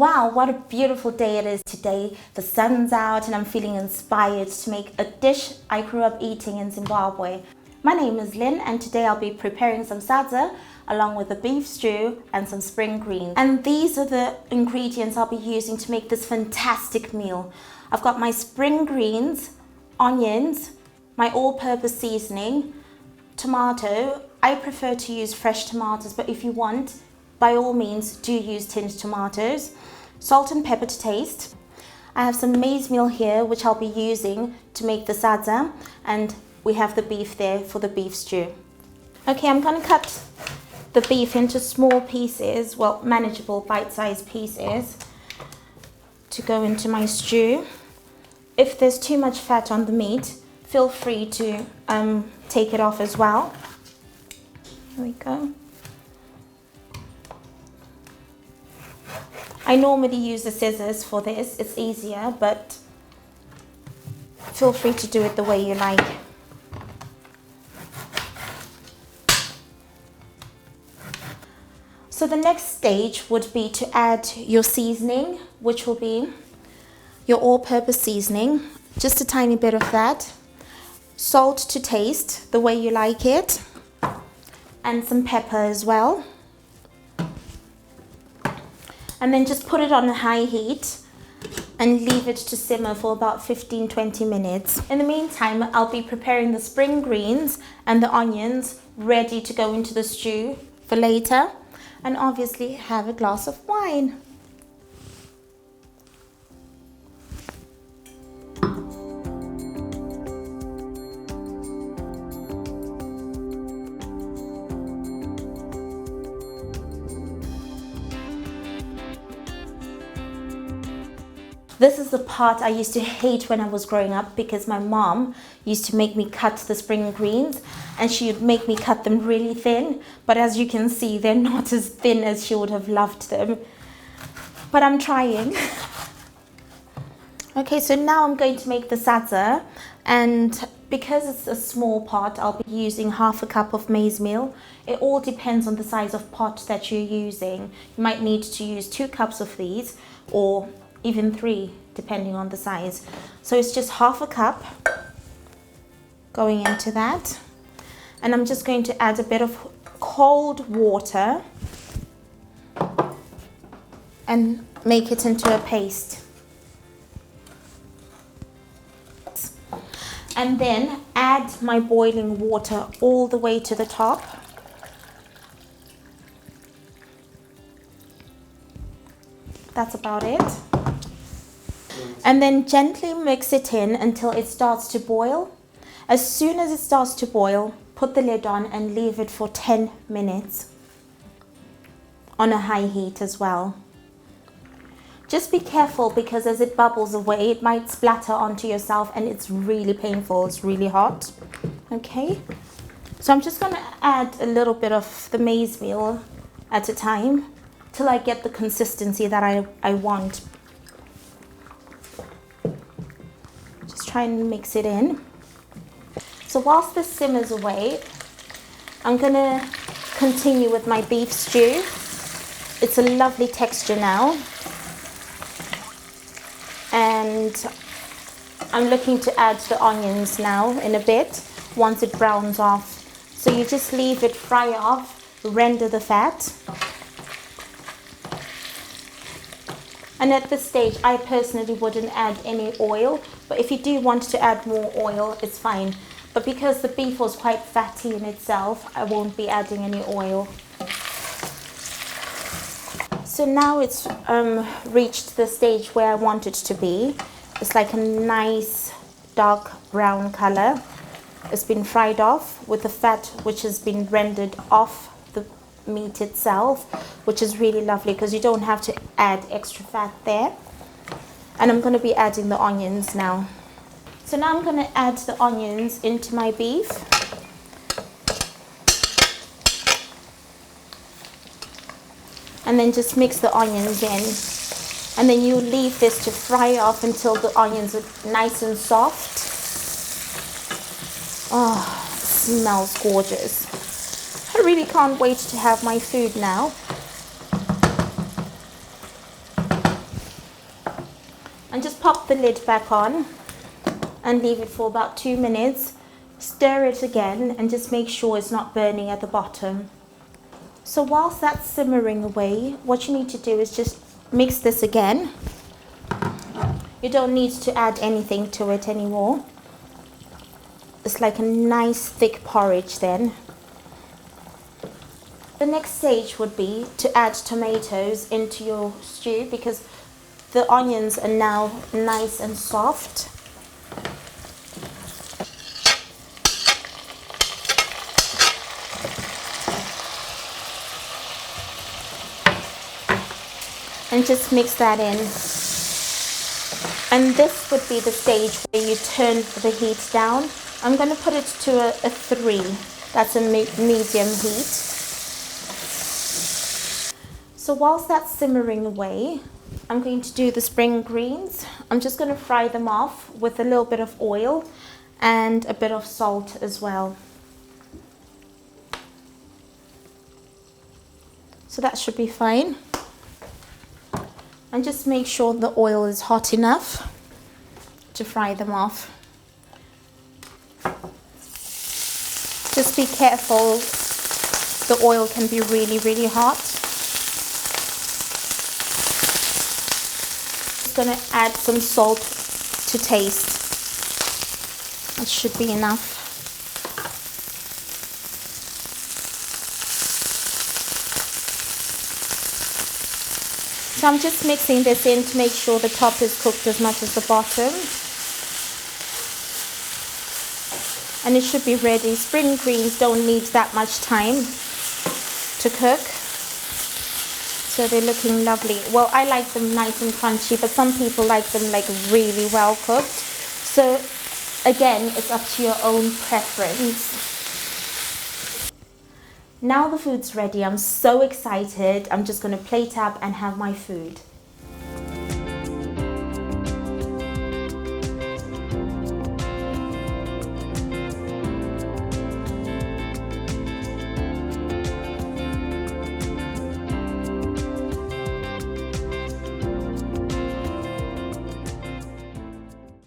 Wow, what a beautiful day it is today. The sun's out and I'm feeling inspired to make a dish I grew up eating in Zimbabwe. My name is Lynn and today I'll be preparing some sadza along with a beef stew and some spring greens. And these are the ingredients I'll be using to make this fantastic meal. I've got my spring greens, onions, my all-purpose seasoning, tomato. I prefer to use fresh tomatoes, but if you want, by all means, do use tinned tomatoes. Salt and pepper to taste. I have some maize meal here, which I'll be using to make the sadza, and we have the beef there for the beef stew. Okay, I'm going to cut the beef into small pieces, well, manageable bite-sized pieces to go into my stew. If there's too much fat on the meat, feel free to take it off as well. Here we go. I normally use the scissors for this, it's easier, but feel free to do it the way you like. So the next stage would be to add your seasoning, which will be your all-purpose seasoning, just a tiny bit of that, salt to taste the way you like it, and some pepper as well. And then just put it on a high heat and leave it to simmer for about 15-20 minutes. In the meantime, I'll be preparing the spring greens and the onions ready to go into the stew for later, and obviously have a glass of wine. This is the part I used to hate when I was growing up, because my mom used to make me cut the spring greens and she would make me cut them really thin. But as you can see, they're not as thin as she would have loved them. But I'm trying. Okay, so now I'm going to make the sadza, and because it's a small pot, I'll be using half a cup of maize meal. It all depends on the size of pot that you're using. You might need to use 2 cups of these, or even 3, depending on the size. So it's just half a cup going into that. And I'm just going to add a bit of cold water and make it into a paste. And then add my boiling water all the way to the top. That's about it. And then gently mix it in until it starts to boil. As soon as it starts to boil, put the lid on and leave it for 10 minutes on a high heat as well. Just be careful, because as it bubbles away, it might splatter onto yourself and it's really painful, it's really hot. Okay, so I'm just going to add a little bit of the maize meal at a time till I get the consistency that I want. Just try and mix it in. So whilst this simmers away, I'm going to continue with my beef stew. It's a lovely texture now. And I'm looking to add the onions now in a bit, once it browns off. So you just leave it fry off, render the fat. And at this stage, I personally wouldn't add any oil, but if you do want to add more oil, it's fine. But because the beef was quite fatty in itself, I won't be adding any oil. So now it's reached the stage where I want it to be. It's like a nice dark brown color. It's been fried off with the fat which has been rendered off the meat itself, which is really lovely because you don't have to add extra fat there. And I'm going to be adding the onions now. So now I'm going to add the onions into my beef. And then just mix the onions in. And then you leave this to fry off until the onions are nice and soft. Oh, it smells gorgeous. I really can't wait to have my food now. And just pop the lid back on and leave it for about 2 minutes. Stir it again and just make sure it's not burning at the bottom. So whilst that's simmering away, what you need to do is just mix this again. You don't need to add anything to it anymore. It's like a nice thick porridge then. The next stage would be to add tomatoes into your stew because the onions are now nice and soft. And just mix that in. And this would be the stage where you turn the heat down. I'm going to put it to a 3. That's a medium heat. So whilst that's simmering away, I'm going to do the spring greens. I'm just going to fry them off with a little bit of oil and a bit of salt as well. So that should be fine. And just make sure the oil is hot enough to fry them off. Just be careful, the oil can be really, really hot. Just gonna add some salt to taste. That should be enough. So I'm just mixing this in to make sure the top is cooked as much as the bottom. And it should be ready. Spring greens don't need that much time to cook. So they're looking lovely. Well, I like them nice and crunchy, but some people like them like really well cooked. So again, it's up to your own preference. Now the food's ready. I'm so excited. I'm just going to plate up and have my food.